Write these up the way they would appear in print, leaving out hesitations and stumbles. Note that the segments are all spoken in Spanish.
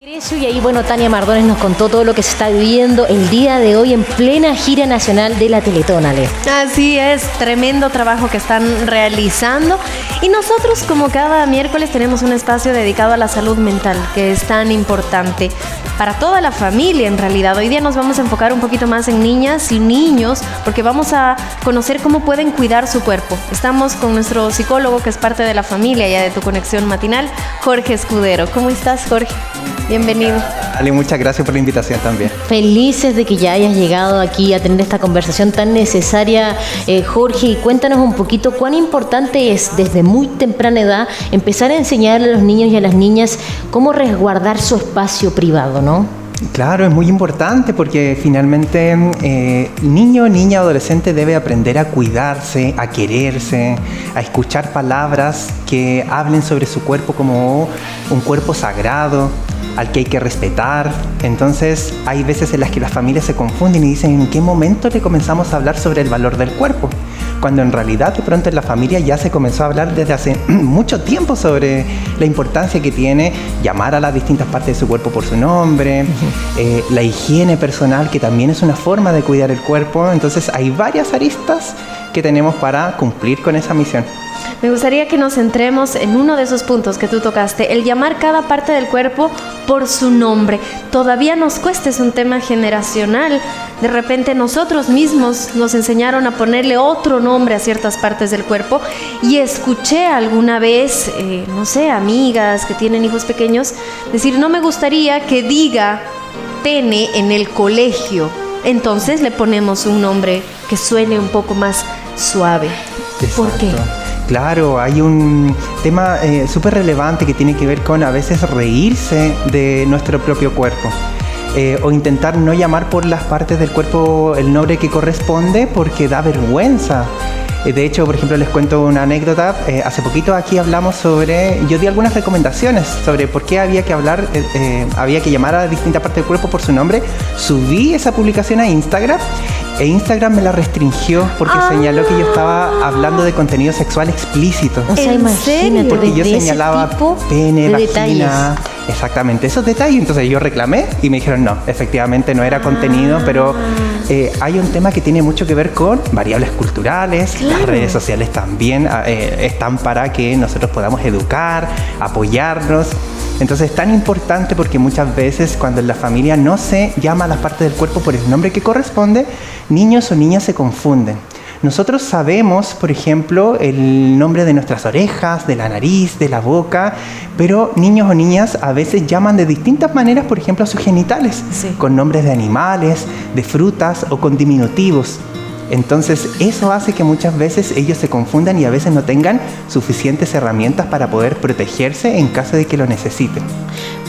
Y ahí, bueno, Tania Mardones nos contó todo lo que se está viviendo el día de hoy en plena gira nacional de la Teletón, Ale. Así es, tremendo trabajo que están realizando. Y nosotros, como cada miércoles, tenemos un espacio dedicado a la salud mental, que es tan importante para toda la familia, en realidad. Hoy día nos vamos a enfocar un poquito más en niñas y niños, porque vamos a conocer cómo pueden cuidar su cuerpo. Estamos con nuestro psicólogo, que es parte de la familia ya de Tu Conexión Matinal, Jorge Escudero. ¿Cómo estás, Jorge? Bienvenido. Ale, muchas gracias por la invitación también. Felices de que ya hayas llegado aquí a tener esta conversación tan necesaria, Jorge. Y cuéntanos un poquito cuán importante es desde muy temprana edad empezar a enseñarle a los niños y a las niñas cómo resguardar su espacio privado, ¿no? Claro, es muy importante porque finalmente niño, niña, adolescente debe aprender a cuidarse, a quererse, a escuchar palabras que hablen sobre su cuerpo como un cuerpo sagrado, al que hay que respetar. Entonces hay veces en las que las familias se confunden y dicen: ¿en qué momento le comenzamos a hablar sobre el valor del cuerpo? Cuando en realidad de pronto en la familia ya se comenzó a hablar desde hace mucho tiempo sobre la importancia que tiene llamar a las distintas partes de su cuerpo por su nombre, la higiene personal, que también es una forma de cuidar el cuerpo. Entonces hay varias aristas que tenemos para cumplir con esa misión. Me gustaría que nos centremos en uno de esos puntos que tú tocaste, el llamar cada parte del cuerpo por su nombre. Todavía nos cuesta, es un tema generacional. De repente nosotros mismos nos enseñaron a ponerle otro nombre a ciertas partes del cuerpo, y escuché alguna vez, no sé, amigas que tienen hijos pequeños decir: no me gustaría que diga pene en el colegio, entonces le ponemos un nombre que suene un poco más suave. Exacto. ¿Por qué? Claro, hay un tema súper relevante que tiene que ver con a veces reírse de nuestro propio cuerpo. O intentar no llamar por las partes del cuerpo el nombre que corresponde porque da vergüenza. De hecho, por ejemplo, les cuento una anécdota. Hace poquito aquí hablamos yo di algunas recomendaciones sobre por qué había que hablar, había que llamar a distintas partes del cuerpo por su nombre. Subí esa publicación a Instagram e Instagram me la restringió porque señaló que yo estaba hablando de contenido sexual explícito. O sea, imagínate, porque yo señalaba pene, vagina, detalles. Exactamente, esos detalles. Entonces yo reclamé y me dijeron no, efectivamente no era contenido, pero hay un tema que tiene mucho que ver con variables culturales. Claro. Las redes sociales también están para que nosotros podamos educar, apoyarnos. Entonces es tan importante porque muchas veces cuando en la familia no se llama a las partes del cuerpo por el nombre que corresponde, niños o niñas se confunden. Nosotros sabemos, por ejemplo, el nombre de nuestras orejas, de la nariz, de la boca, pero niños o niñas a veces llaman de distintas maneras, por ejemplo, a sus genitales, con nombres de animales, de frutas o con diminutivos. Entonces eso hace que muchas veces ellos se confundan y a veces no tengan suficientes herramientas para poder protegerse en caso de que lo necesiten.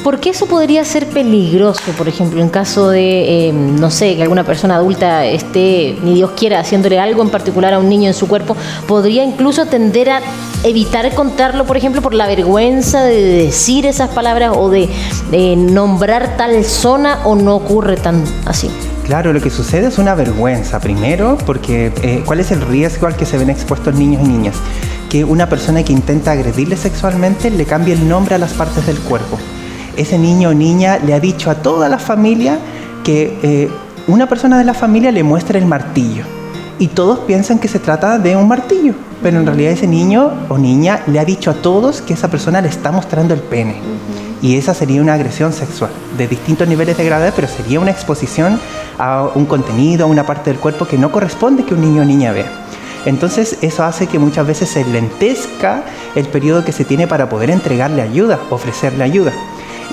¿Por qué eso podría ser peligroso, por ejemplo, en caso de, no sé, que alguna persona adulta esté, ni Dios quiera, haciéndole algo en particular a un niño en su cuerpo? ¿Podría incluso tender a evitar contarlo, por ejemplo, por la vergüenza de decir esas palabras o de nombrar tal zona, o no ocurre tan así? Claro, lo que sucede es una vergüenza, primero, porque ¿cuál es el riesgo al que se ven expuestos niños y niñas? Que una persona que intenta agredirle sexualmente le cambie el nombre a las partes del cuerpo. Ese niño o niña le ha dicho a toda la familia que una persona de la familia le muestra el martillo y todos piensan que se trata de un martillo, pero en realidad ese niño o niña le ha dicho a todos que esa persona le está mostrando el pene. Y esa sería una agresión sexual de distintos niveles de gravedad, pero sería una exposición a un contenido, a una parte del cuerpo que no corresponde que un niño o niña vea. Entonces eso hace que muchas veces se lentezca el periodo que se tiene para poder entregarle ayuda, ofrecerle ayuda.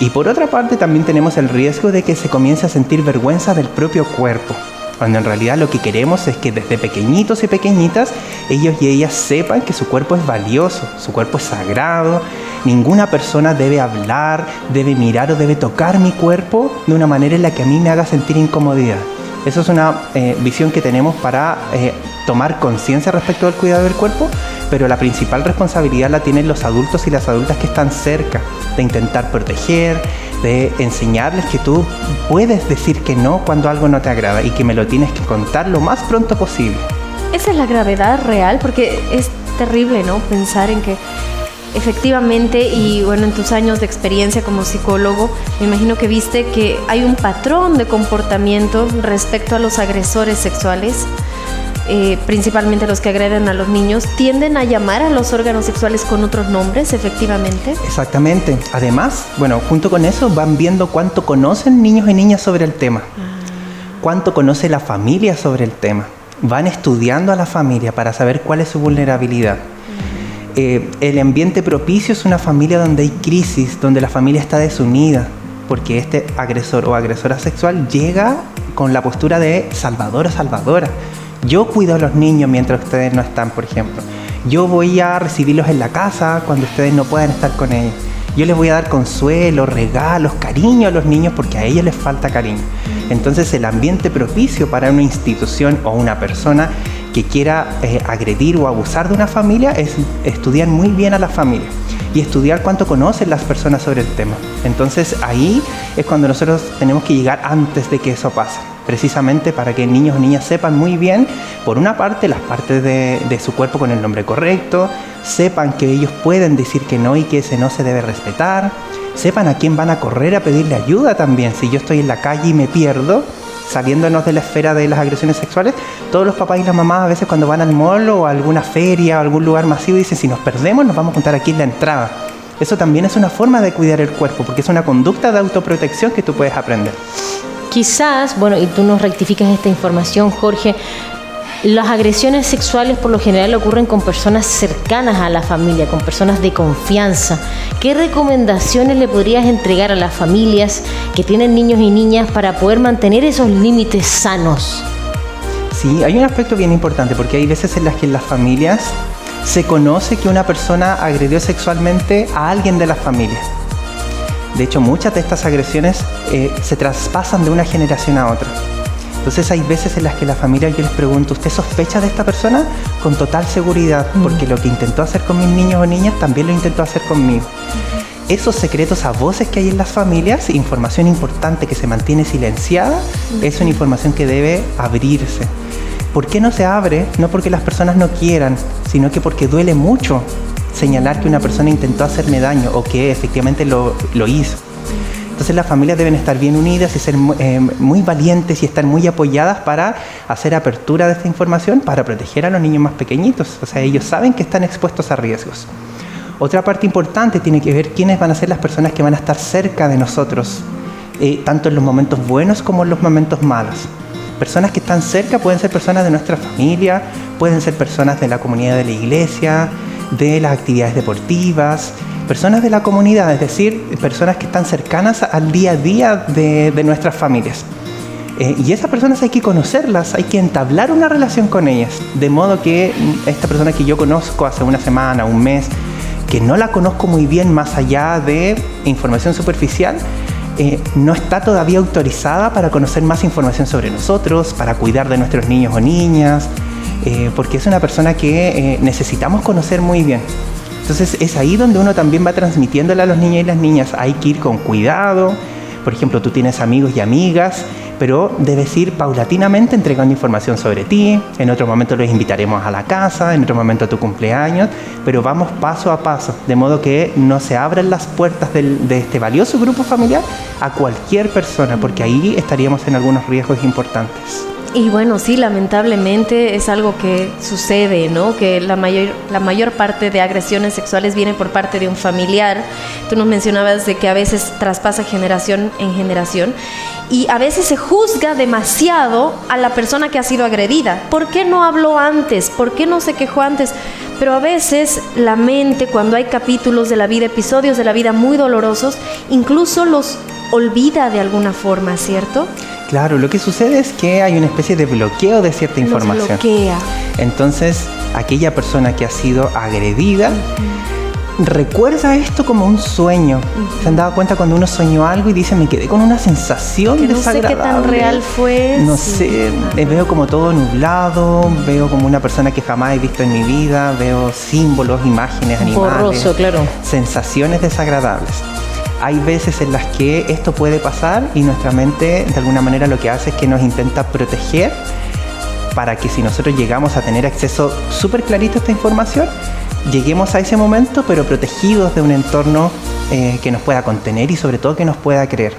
Y por otra parte también tenemos el riesgo de que se comience a sentir vergüenza del propio cuerpo, cuando en realidad lo que queremos es que desde pequeñitos y pequeñitas ellos y ellas sepan que su cuerpo es valioso, su cuerpo es sagrado. Ninguna persona debe hablar, debe mirar o debe tocar mi cuerpo de una manera en la que a mí me haga sentir incomodidad. Eso es una visión que tenemos para tomar conciencia respecto al cuidado del cuerpo, pero la principal responsabilidad la tienen los adultos y las adultas que están cerca, de intentar proteger, de enseñarles que tú puedes decir que no cuando algo no te agrada y que me lo tienes que contar lo más pronto posible. Esa es la gravedad real, porque es terrible, ¿no? Pensar en que Efectivamente, y bueno, en tus años de experiencia como psicólogo, me imagino que viste que hay un patrón de comportamiento respecto a los agresores sexuales, principalmente los que agreden a los niños, tienden a llamar a los órganos sexuales con otros nombres, efectivamente. Exactamente. Además, bueno, junto con eso van viendo cuánto conocen niños y niñas sobre el tema, cuánto conoce la familia sobre el tema. Van estudiando a la familia para saber cuál es su vulnerabilidad. El ambiente propicio es una familia donde hay crisis, donde la familia está desunida, porque este agresor o agresora sexual llega con la postura de salvador o salvadora. Yo cuido a los niños mientras ustedes no están, por ejemplo. Yo voy a recibirlos en la casa cuando ustedes no puedan estar con ellos. Yo les voy a dar consuelo, regalos, cariño a los niños porque a ellos les falta cariño. Entonces el ambiente propicio para una institución o una persona que quiera agredir o abusar de una familia es estudiar muy bien a la familia y estudiar cuánto conocen las personas sobre el tema. Entonces ahí es cuando nosotros tenemos que llegar antes de que eso pase, precisamente para que niños o niñas sepan muy bien, por una parte, las partes de su cuerpo con el nombre correcto, sepan que ellos pueden decir que no y que ese no se debe respetar, sepan a quién van a correr a pedirle ayuda también. Si yo estoy en la calle y me pierdo, saliéndonos de la esfera de las agresiones sexuales, todos los papás y las mamás a veces cuando van al mall o a alguna feria o algún lugar masivo dicen, si nos perdemos nos vamos a juntar aquí en la entrada. Eso también es una forma de cuidar el cuerpo, porque es una conducta de autoprotección que tú puedes aprender. Quizás, bueno, y tú nos rectificas esta información, Jorge, las agresiones sexuales por lo general ocurren con personas cercanas a la familia, con personas de confianza. ¿Qué recomendaciones le podrías entregar a las familias que tienen niños y niñas para poder mantener esos límites sanos? Sí, hay un aspecto bien importante, porque hay veces en las que en las familias se conoce que una persona agredió sexualmente a alguien de la familia. De hecho, muchas de estas agresiones se traspasan de una generación a otra. Entonces hay veces en las que la familia, yo les pregunto, ¿usted sospecha de esta persona? Con total seguridad, porque lo que intentó hacer con mis niños o niñas también lo intentó hacer conmigo. Esos secretos a voces que hay en las familias, información importante que se mantiene silenciada, es una información que debe abrirse. ¿Por qué no se abre? No porque las personas no quieran, sino que porque duele mucho señalar que una persona intentó hacerme daño o que efectivamente lo hizo. Entonces las familias deben estar bien unidas y ser muy valientes y estar muy apoyadas para hacer apertura de esta información para proteger a los niños más pequeñitos. O sea, ellos saben que están expuestos a riesgos. Otra parte importante tiene que ver quiénes van a ser las personas que van a estar cerca de nosotros, tanto en los momentos buenos como en los momentos malos. Personas que están cerca pueden ser personas de nuestra familia, pueden ser personas de la comunidad de la iglesia, de las actividades deportivas, personas de la comunidad, es decir, personas que están cercanas al día a día de nuestras familias. Y esas personas hay que conocerlas, hay que entablar una relación con ellas, de modo que esta persona que yo conozco hace una semana, un mes, que no la conozco muy bien más allá de información superficial, no está todavía autorizada para conocer más información sobre nosotros, para cuidar de nuestros niños o niñas, porque es una persona que necesitamos conocer muy bien. Entonces es ahí donde uno también va transmitiéndole a los niños y las niñas, hay que ir con cuidado. Por ejemplo, tú tienes amigos y amigas, pero debes ir paulatinamente entregando información sobre ti. En otro momento los invitaremos a la casa, en otro momento a tu cumpleaños, pero vamos paso a paso, de modo que no se abran las puertas de este valioso grupo familiar a cualquier persona, porque ahí estaríamos en algunos riesgos importantes. Y bueno, sí, lamentablemente es algo que sucede, ¿no? Que la mayor parte de agresiones sexuales viene por parte de un familiar. Tú nos mencionabas de que a veces traspasa generación en generación y a veces se juzga demasiado a la persona que ha sido agredida. ¿Por qué no habló antes? ¿Por qué no se quejó antes? Pero a veces la mente, cuando hay capítulos de la vida, episodios de la vida muy dolorosos, incluso los olvida de alguna forma, ¿cierto? Claro, lo que sucede es que hay una especie de bloqueo de cierta información. Los bloquea. Entonces, aquella persona que ha sido agredida recuerda esto como un sueño. ¿Se han dado cuenta cuando uno soñó algo y dice, me quedé con una sensación desagradable? No sé qué tan real fue. No sé, veo como todo nublado, veo como una persona que jamás he visto en mi vida, veo símbolos, imágenes, animales. Borroso, claro. Sensaciones desagradables. Hay veces en las que esto puede pasar y nuestra mente de alguna manera lo que hace es que nos intenta proteger para que si nosotros llegamos a tener acceso súper clarito a esta información, lleguemos a ese momento, pero protegidos de un entorno que nos pueda contener y sobre todo que nos pueda creer.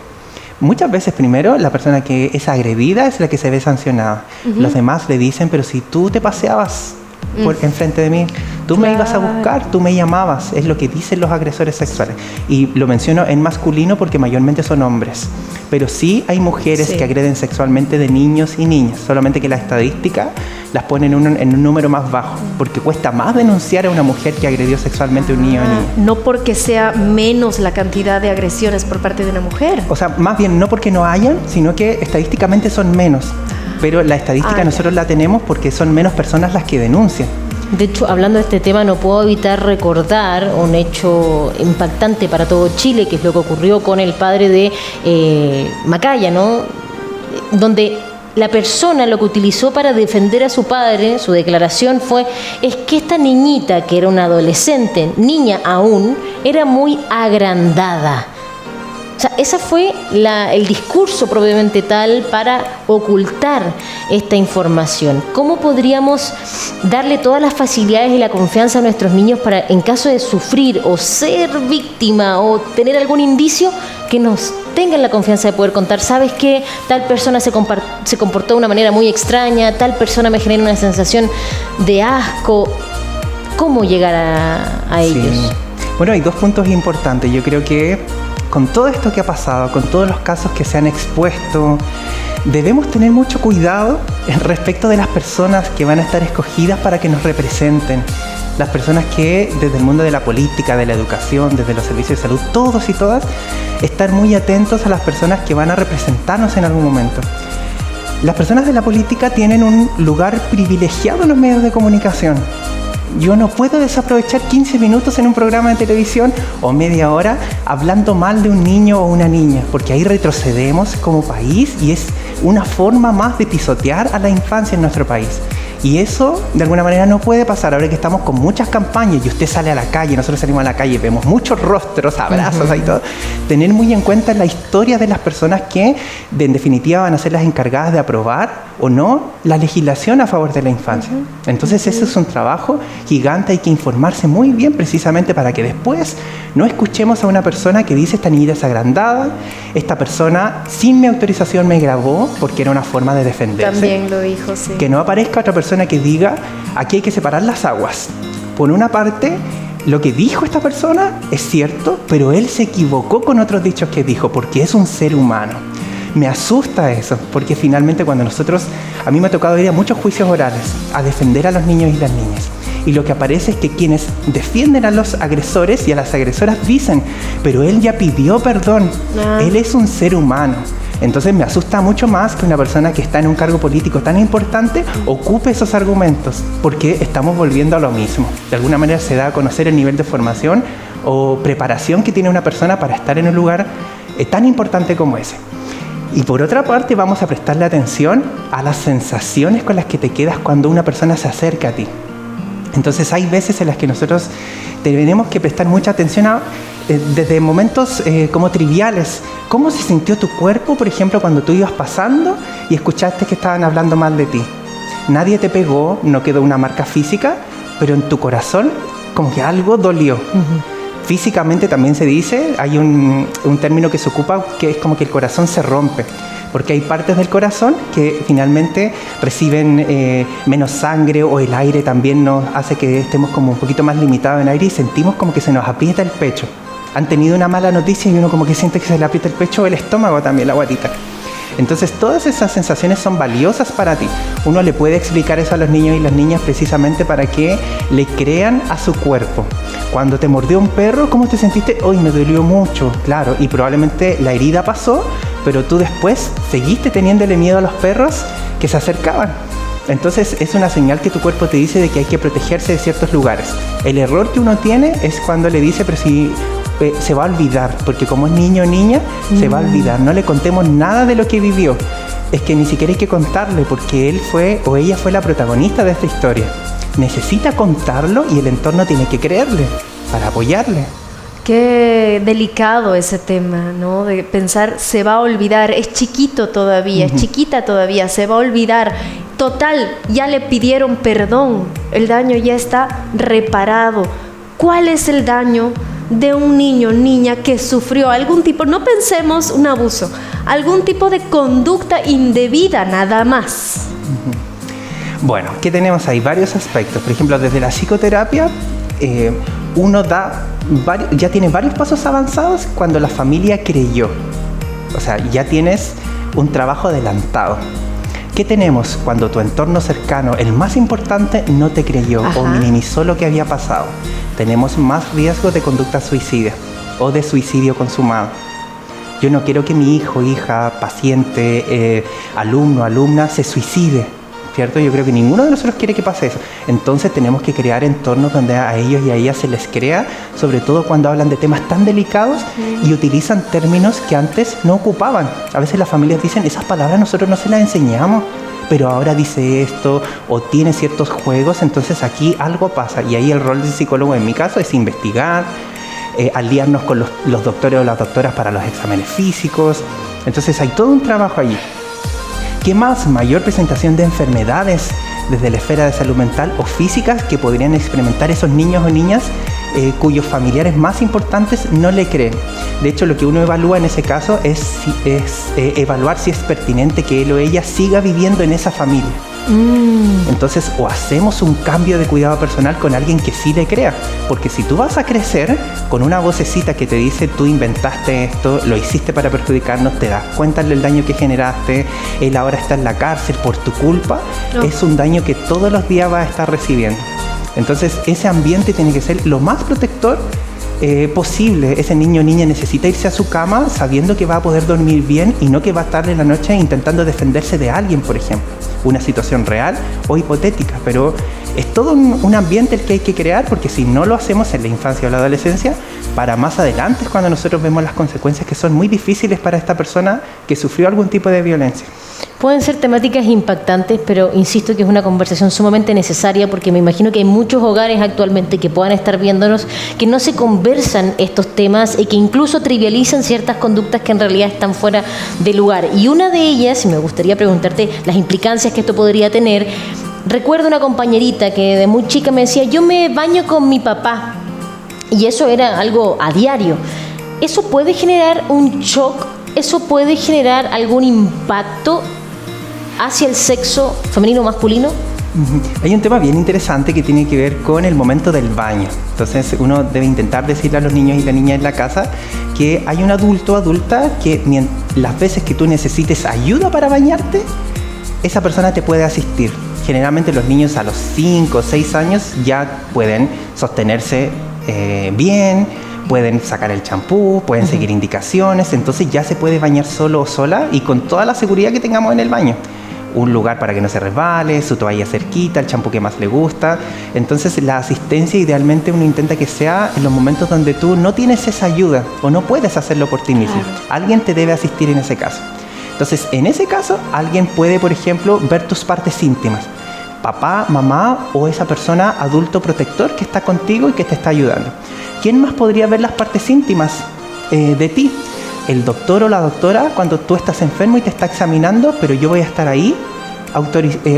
Muchas veces primero la persona que es agredida es la que se ve sancionada. Los demás le dicen, pero si tú te paseabas por enfrente de mí, tú me ibas a buscar, tú me llamabas, es lo que dicen los agresores sexuales. Y lo menciono en masculino porque mayormente son hombres, pero sí hay mujeres que agreden sexualmente de niños y niñas, solamente que la estadística las pone en un número más bajo, porque cuesta más denunciar a una mujer que agredió sexualmente a un niño o niña. No porque sea menos la cantidad de agresiones por parte de una mujer. O sea, más bien no porque no hayan, sino que estadísticamente son menos. Pero la estadística nosotros la tenemos porque son menos personas las que denuncian. De hecho, hablando de este tema, no puedo evitar recordar un hecho impactante para todo Chile, que es lo que ocurrió con el padre de Macaya, ¿no? Donde la persona lo que utilizó para defender a su padre, su declaración fue, es que esta niñita, que era una adolescente, niña aún, era muy agrandada. O sea, ese fue el discurso propiamente tal para ocultar esta información. ¿Cómo podríamos darle todas las facilidades y la confianza a nuestros niños para, en caso de sufrir o ser víctima o tener algún indicio, que nos tengan la confianza de poder contar, sabes que tal persona se comportó de una manera muy extraña, tal persona me genera una sensación de asco? ¿Cómo llegar a ellos? Bueno, hay dos puntos importantes. Yo creo que con todo esto que ha pasado, con todos los casos que se han expuesto, debemos tener mucho cuidado respecto de las personas que van a estar escogidas para que nos representen. Las personas que desde el mundo de la política, de la educación, desde los servicios de salud, todos y todas, estar muy atentos a las personas que van a representarnos en algún momento. Las personas de la política tienen un lugar privilegiado en los medios de comunicación. Yo no puedo desaprovechar 15 minutos en un programa de televisión o media hora hablando mal de un niño o una niña, porque ahí retrocedemos como país y es una forma más de pisotear a la infancia en nuestro país. Y eso, de alguna manera, no puede pasar ahora que estamos con muchas campañas y usted sale a la calle, nosotros salimos a la calle, vemos muchos rostros, abrazos y todo. Tener muy en cuenta la historia de las personas que, en definitiva, van a ser las encargadas de aprobar o no la legislación a favor de la infancia. Entonces, ese es un trabajo gigante, hay que informarse muy bien precisamente para que después no escuchemos a una persona que dice esta niñita es agrandada, esta persona sin mi autorización me grabó porque era una forma de defenderse. También lo dijo, sí. Que no aparezca otra persona que diga, aquí hay que separar las aguas. Por una parte, lo que dijo esta persona es cierto, pero él se equivocó con otros dichos que dijo, porque es un ser humano. Me asusta eso, porque finalmente cuando a mí me ha tocado ir a muchos juicios orales, a defender a los niños y las niñas. Y lo que aparece es que quienes defienden a los agresores y a las agresoras dicen, pero él ya pidió perdón, él es un ser humano. Entonces me asusta mucho más que una persona que está en un cargo político tan importante ocupe esos argumentos, porque estamos volviendo a lo mismo. De alguna manera se da a conocer el nivel de formación o preparación que tiene una persona para estar en un lugar tan importante como ese. Y por otra parte vamos a prestarle atención a las sensaciones con las que te quedas cuando una persona se acerca a ti. Entonces hay veces en las que nosotros tenemos que prestar mucha atención a desde momentos como triviales. ¿Cómo se sintió tu cuerpo, por ejemplo, cuando tú ibas pasando y escuchaste que estaban hablando mal de ti? Nadie te pegó, no quedó una marca física, pero en tu corazón como que algo dolió. Físicamente también se dice, hay un término que se ocupa que es como que el corazón se rompe, porque hay partes del corazón que finalmente reciben menos sangre, o el aire también nos hace que estemos como un poquito más limitados en aire y sentimos como que se nos aprieta el pecho. Han tenido una mala noticia y uno como que siente que se le aprieta el pecho o el estómago también, la guatita. Entonces todas esas sensaciones son valiosas para ti. Uno le puede explicar eso a los niños y las niñas precisamente para que le crean a su cuerpo. Cuando te mordió un perro, ¿cómo te sentiste? Hoy me dolió mucho, claro, y probablemente la herida pasó, pero tú después seguiste teniéndole miedo a los perros que se acercaban. Entonces es una señal que tu cuerpo te dice de que hay que protegerse de ciertos lugares. El error que uno tiene es cuando le dice, pero si se va a olvidar, porque como es niño o niña, se va a olvidar. No le contemos nada de lo que vivió. Es que ni siquiera hay que contarle, porque él fue o ella fue la protagonista de esta historia. Necesita contarlo y el entorno tiene que creerle para apoyarle. Qué delicado ese tema, ¿no? De pensar, se va a olvidar, es chiquito todavía, es chiquita todavía, se va a olvidar. Total, ya le pidieron perdón, el daño ya está reparado. ¿Cuál es el daño de un niño o niña que sufrió algún tipo, no pensemos un abuso, algún tipo de conducta indebida nada más? Bueno, ¿qué tenemos ahí? Varios aspectos. Por ejemplo, desde la psicoterapia, uno ya tiene varios pasos avanzados cuando la familia creyó. O sea, ya tienes un trabajo adelantado. ¿Qué tenemos cuando tu entorno cercano, el más importante, no te creyó o minimizó lo que había pasado? Tenemos más riesgo de conducta suicida o de suicidio consumado. Yo no quiero que mi hijo, hija, paciente, alumno, alumna se suicide, ¿cierto? Yo creo que ninguno de nosotros quiere que pase eso. Entonces tenemos que crear entornos donde a ellos y a ellas se les crea, sobre todo cuando hablan de temas tan delicados y utilizan términos que antes no ocupaban. A veces las familias dicen, esas palabras nosotros no se las enseñamos, pero ahora dice esto o tiene ciertos juegos, entonces aquí algo pasa. Y ahí el rol del psicólogo, en mi caso, es investigar, aliarnos con los doctores o las doctoras para los exámenes físicos. Entonces hay todo un trabajo allí. ¿Qué más? Mayor presentación de enfermedades desde la esfera de salud mental o físicas que podrían experimentar esos niños o niñas cuyos familiares más importantes no le creen. De hecho, lo que uno evalúa en ese caso es evaluar si es pertinente que él o ella siga viviendo en esa familia. Entonces, o hacemos un cambio de cuidado personal con alguien que sí le crea, porque si tú vas a crecer con una vocecita que te dice tú inventaste esto, lo hiciste para perjudicarnos, te das cuenta del daño que generaste, él ahora está en la cárcel por tu culpa, es un daño que todos los días va a estar recibiendo. Entonces ese ambiente tiene que ser lo más protector posible. Ese niño o niña necesita irse a su cama sabiendo que va a poder dormir bien y no que va a estar en la noche intentando defenderse de alguien, por ejemplo. Una situación real o hipotética, pero es todo un ambiente el que hay que crear, porque si no lo hacemos en la infancia o la adolescencia, para más adelante es cuando nosotros vemos las consecuencias que son muy difíciles para esta persona que sufrió algún tipo de violencia. Pueden ser temáticas impactantes, pero insisto que es una conversación sumamente necesaria, porque me imagino que hay muchos hogares actualmente que puedan estar viéndonos que no se conversan estos temas y que incluso trivializan ciertas conductas que en realidad están fuera de lugar. Y una de ellas, y me gustaría preguntarte las implicancias que esto podría tener, recuerdo una compañerita que de muy chica me decía, yo me baño con mi papá, y eso era algo a diario. ¿Eso puede generar un shock? ¿Eso puede generar algún impacto hacia el sexo femenino o masculino? Hay un tema bien interesante que tiene que ver con el momento del baño. Entonces uno debe intentar decirle a los niños y la niña en la casa que hay un adulto o adulta que las veces que tú necesites ayuda para bañarte, esa persona te puede asistir. Generalmente los niños a los 5 o 6 años ya pueden sostenerse bien, pueden sacar el champú, pueden seguir indicaciones, entonces ya se puede bañar solo o sola y con toda la seguridad que tengamos en el baño. Un lugar para que no se resbale, su toalla cerquita, el champú que más le gusta. Entonces la asistencia idealmente uno intenta que sea en los momentos donde tú no tienes esa ayuda o no puedes hacerlo por ti mismo. Alguien te debe asistir en ese caso. Entonces en ese caso alguien puede, por ejemplo, ver tus partes íntimas. Papá, mamá o esa persona adulto protector que está contigo y que te está ayudando. ¿Quién más podría ver las partes íntimas de ti? El doctor o la doctora cuando tú estás enfermo y te está examinando, pero yo voy a estar ahí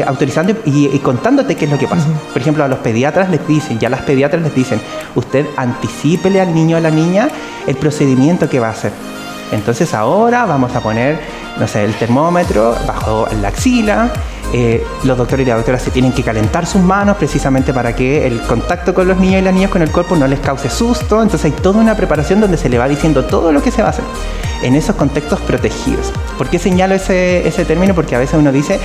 autorizando y contándote qué es lo que pasa. Por ejemplo, a los pediatras les dicen, usted anticípele al niño o a la niña el procedimiento que va a hacer. Entonces ahora vamos a poner, el termómetro bajo la axila. Los doctores y las doctoras se tienen que calentar sus manos precisamente para que el contacto con los niños y las niñas con el cuerpo no les cause susto. Entonces hay toda una preparación donde se le va diciendo todo lo que se va a hacer en esos contextos protegidos. ¿Por qué señalo ese término? Porque a veces uno dice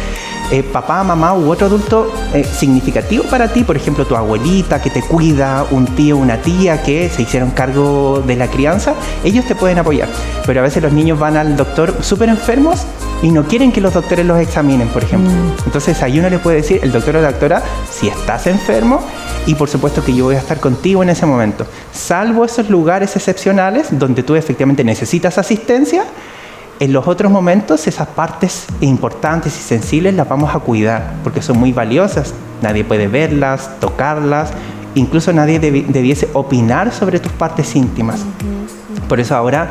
papá, mamá u otro adulto significativo para ti, por ejemplo tu abuelita que te cuida, un tío, una tía que se hicieron cargo de la crianza, ellos te pueden apoyar. Pero a veces los niños van al doctor súper enfermos y no quieren que los doctores los examinen, por ejemplo. Entonces ahí uno le puede decir, el doctor o la doctora, si estás enfermo, y por supuesto que yo voy a estar contigo en ese momento. Salvo esos lugares excepcionales donde tú efectivamente necesitas asistencia, en los otros momentos esas partes importantes y sensibles las vamos a cuidar, porque son muy valiosas. Nadie puede verlas, tocarlas, incluso nadie debiese opinar sobre tus partes íntimas. Por eso ahora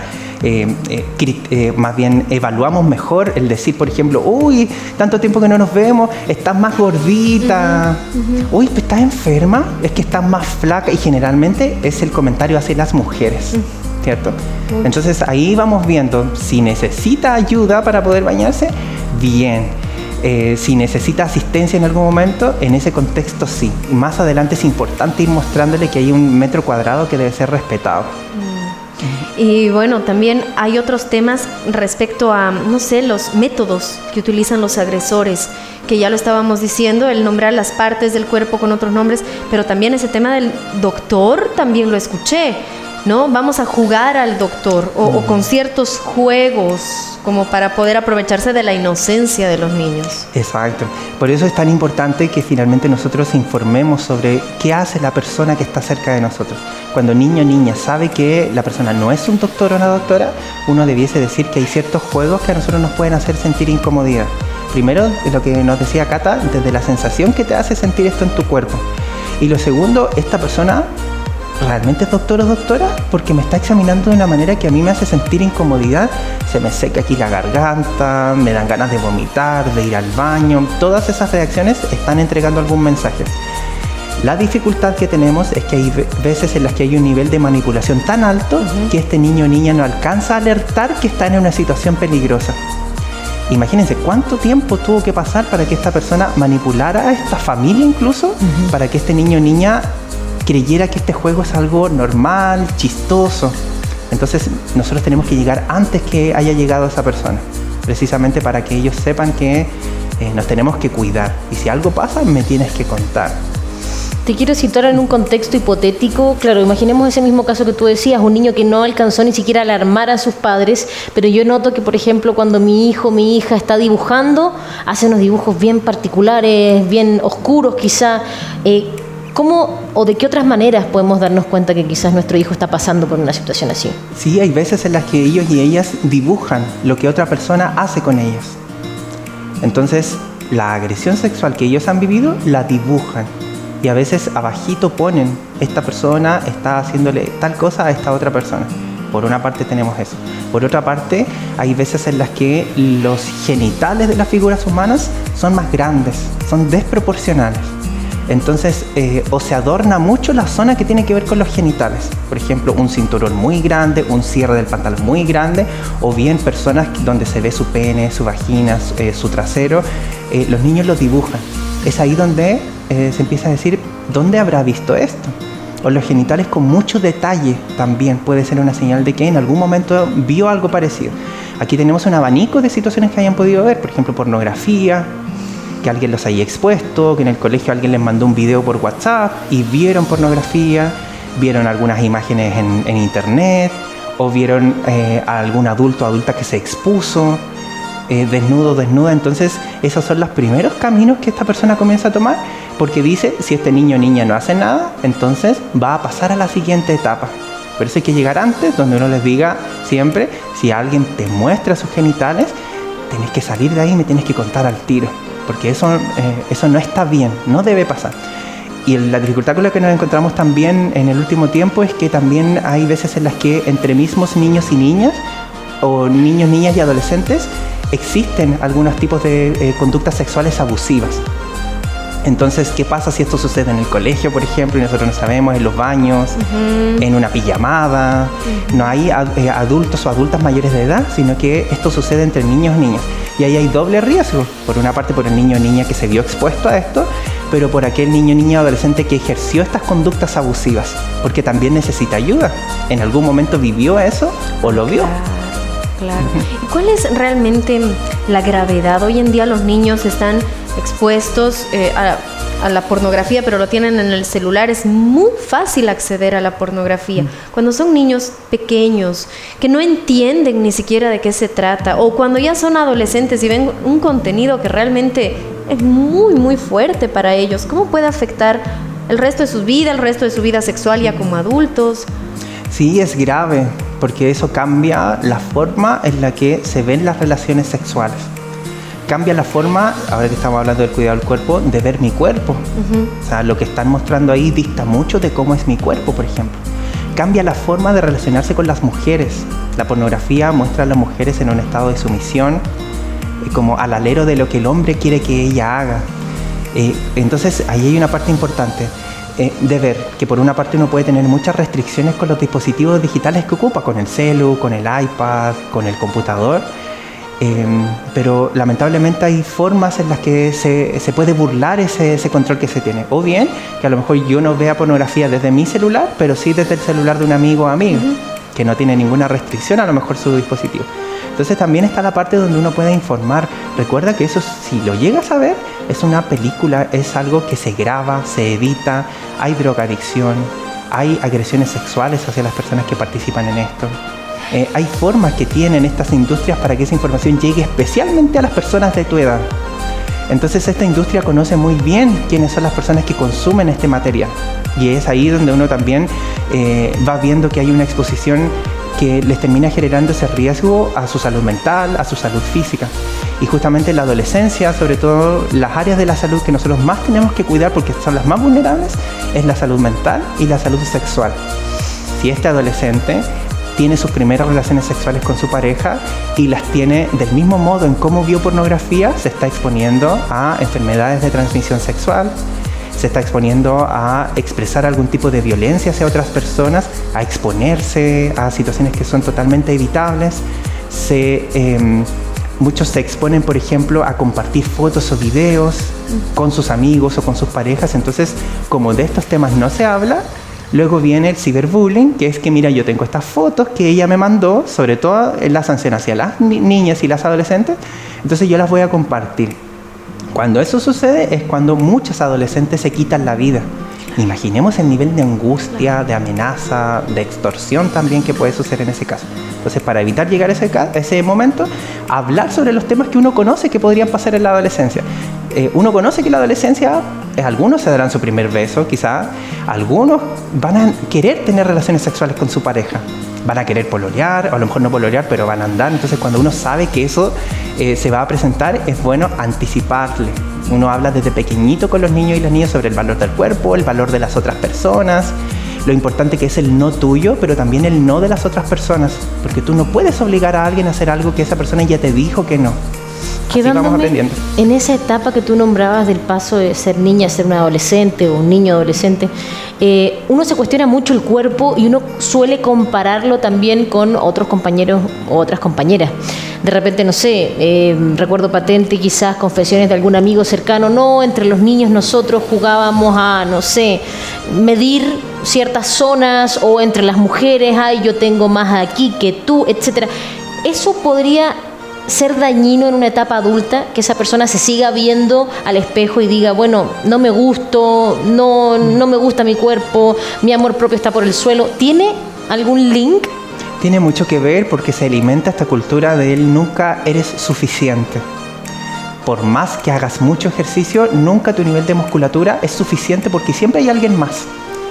más bien evaluamos mejor el decir, por ejemplo, uy, tanto tiempo que no nos vemos, estás más gordita, uy, ¿estás enferma? Es que estás más flaca, y generalmente es el comentario hacia las mujeres, ¿cierto? Entonces ahí vamos viendo si necesita ayuda para poder bañarse, bien. Si necesita asistencia en algún momento, en ese contexto sí. Y más adelante es importante ir mostrándole que hay un metro cuadrado que debe ser respetado. Y bueno, también hay otros temas respecto a, no sé, los métodos que utilizan los agresores, que ya lo estábamos diciendo, el nombrar las partes del cuerpo con otros nombres, pero también ese tema del doctor también lo escuché, ¿no? Vamos a jugar al doctor o con ciertos juegos como para poder aprovecharse de la inocencia de los niños. Exacto. Por eso es tan importante que finalmente nosotros informemos sobre qué hace la persona que está cerca de nosotros. Cuando niño o niña sabe que la persona no es un doctor o una doctora, uno debiese decir que hay ciertos juegos que a nosotros nos pueden hacer sentir incomodidad. Primero, lo que nos decía Cata, desde la sensación que te hace sentir esto en tu cuerpo. Y lo segundo, esta persona ¿realmente es doctor o doctora? Porque me está examinando de una manera que a mí me hace sentir incomodidad. Se me seca aquí la garganta, me dan ganas de vomitar, de ir al baño. Todas esas reacciones están entregando algún mensaje. La dificultad que tenemos es que hay veces en las que hay un nivel de manipulación tan alto que este niño o niña no alcanza a alertar que está en una situación peligrosa. Imagínense cuánto tiempo tuvo que pasar para que esta persona manipulara a esta familia incluso, para que este niño o niña creyera que este juego es algo normal, chistoso. Entonces nosotros tenemos que llegar antes que haya llegado esa persona, precisamente para que ellos sepan que nos tenemos que cuidar. Y si algo pasa, me tienes que contar. Te quiero situar en un contexto hipotético. Claro, imaginemos ese mismo caso que tú decías, un niño que no alcanzó ni siquiera a alarmar a sus padres, pero yo noto que, por ejemplo, cuando mi hijo, mi hija está dibujando, hace unos dibujos bien particulares, bien oscuros quizá. ¿Cómo o de qué otras maneras podemos darnos cuenta que quizás nuestro hijo está pasando por una situación así? Sí, hay veces en las que ellos y ellas dibujan lo que otra persona hace con ellos. Entonces, la agresión sexual que ellos han vivido, la dibujan. Y a veces abajito ponen, esta persona está haciéndole tal cosa a esta otra persona. Por una parte tenemos eso. Por otra parte, hay veces en las que los genitales de las figuras humanas son más grandes, son desproporcionales. Entonces, o se adorna mucho la zona que tiene que ver con los genitales. Por ejemplo, un cinturón muy grande, un cierre del pantalón muy grande, o bien personas donde se ve su pene, su vagina, su trasero. Los niños lo dibujan. Es ahí donde se empieza a decir, ¿dónde habrá visto esto? O los genitales con mucho detalle también puede ser una señal de que en algún momento vio algo parecido. Aquí tenemos un abanico de situaciones que hayan podido ver, por ejemplo, pornografía, que alguien los haya expuesto, que en el colegio alguien les mandó un video por WhatsApp y vieron pornografía, vieron algunas imágenes en internet, o vieron a algún adulto o adulta que se expuso, desnudo, desnuda. Entonces esos son los primeros caminos que esta persona comienza a tomar, porque dice, si este niño o niña no hace nada, entonces va a pasar a la siguiente etapa. Por eso hay que llegar antes, donde uno les diga siempre, si alguien te muestra sus genitales, tienes que salir de ahí y me tienes que contar al tiro, porque eso no está bien, no debe pasar. Y la dificultad con la que nos encontramos también en el último tiempo es que también hay veces en las que entre mismos niños y niñas, o niños, niñas y adolescentes, existen algunos tipos de conductas sexuales abusivas. Entonces, ¿qué pasa si esto sucede en el colegio, por ejemplo, y nosotros no sabemos, en los baños, en una pijamada? No hay adultos o adultas mayores de edad, sino que esto sucede entre niños y niñas. Y ahí hay doble riesgo. Por una parte, por el niño o niña que se vio expuesto a esto, pero por aquel niño, niña o adolescente que ejerció estas conductas abusivas, porque también necesita ayuda. En algún momento vivió eso o lo vio. Claro. ¿Y cuál es realmente la gravedad? Hoy en día los niños están expuestos a la pornografía, pero lo tienen en el celular. Es muy fácil acceder a la pornografía. Cuando son niños pequeños que no entienden ni siquiera de qué se trata, o cuando ya son adolescentes y ven un contenido que realmente es muy, muy fuerte para ellos, ¿cómo puede afectar el resto de su vida, el resto de su vida sexual ya como adultos? Sí, es grave, porque eso cambia la forma en la que se ven las relaciones sexuales. Cambia la forma, ahora que estamos hablando del cuidado del cuerpo, de ver mi cuerpo. O sea, lo que están mostrando ahí dista mucho de cómo es mi cuerpo, por ejemplo. cambia la forma de relacionarse con las mujeres. La pornografía muestra a las mujeres en un estado de sumisión, como al alero de lo que el hombre quiere que ella haga. Entonces ahí hay una parte importante de ver que por una parte uno puede tener muchas restricciones con los dispositivos digitales que ocupa, con el celu, con el iPad, con el computador, pero lamentablemente hay formas en las que se puede burlar ese control que se tiene. O bien que a lo mejor yo no vea pornografía desde mi celular, pero sí desde el celular de un amigo o amiga, que no tiene ninguna restricción a lo mejor su dispositivo. Entonces también está la parte donde uno puede informar. Recuerda que eso, si lo llegas a ver, es una película, es algo que se graba, se edita, hay drogadicción, hay agresiones sexuales hacia las personas que participan en esto. Hay formas que tienen estas industrias para que esa información llegue especialmente a las personas de tu edad. Entonces esta industria conoce muy bien quiénes son las personas que consumen este material. Y es ahí donde uno también va viendo que hay una exposición que les termina generando ese riesgo a su salud mental, a su salud física. Y justamente en la adolescencia, sobre todo las áreas de la salud que nosotros más tenemos que cuidar porque son las más vulnerables, es la salud mental y la salud sexual. Si este adolescente tiene sus primeras relaciones sexuales con su pareja y las tiene del mismo modo en cómo vio pornografía, se está exponiendo a enfermedades de transmisión sexual, se está exponiendo a expresar algún tipo de violencia hacia otras personas, a exponerse a situaciones que son totalmente evitables. Muchos se exponen, por ejemplo, a compartir fotos o videos con sus amigos o con sus parejas. Entonces, como de estos temas no se habla, luego viene el ciberbullying, que es que mira, yo tengo estas fotos que ella me mandó, sobre todo en la sanción hacia las niñas y las adolescentes, entonces yo las voy a compartir. Cuando eso sucede es cuando muchos adolescentes se quitan la vida. Imaginemos el nivel de angustia, de amenaza, de extorsión también que puede suceder en ese caso. Entonces, para evitar llegar a ese momento, hablar sobre los temas que uno conoce que podrían pasar en la adolescencia. Uno conoce que la adolescencia, algunos se darán su primer beso, quizá, algunos van a querer tener relaciones sexuales con su pareja. Van a querer pololear, o a lo mejor no pololear, pero van a andar. Entonces, cuando uno sabe que eso se va a presentar, es bueno anticiparle. Uno habla desde pequeñito con los niños y las niñas sobre el valor del cuerpo, el valor de las otras personas, lo importante que es el no tuyo, pero también el no de las otras personas, porque tú no puedes obligar a alguien a hacer algo que esa persona ya te dijo que no. Quedándome en esa etapa que tú nombrabas del paso de ser niña a ser un adolescente o un niño adolescente, uno se cuestiona mucho el cuerpo y uno suele compararlo también con otros compañeros o otras compañeras. De repente, no sé, recuerdo patente quizás confesiones de algún amigo cercano, no, entre los niños nosotros jugábamos a, no sé, medir ciertas zonas, o entre las mujeres, ay, yo tengo más aquí que tú, etcétera. Eso podría ser dañino en una etapa adulta, que esa persona se siga viendo al espejo y diga, bueno, no me gusto, no me gusta mi cuerpo, mi amor propio está por el suelo. ¿Tiene algún link? Tiene mucho que ver porque se alimenta esta cultura de él, nunca eres suficiente. Por más que hagas mucho ejercicio, nunca tu nivel de musculatura es suficiente porque siempre hay alguien más.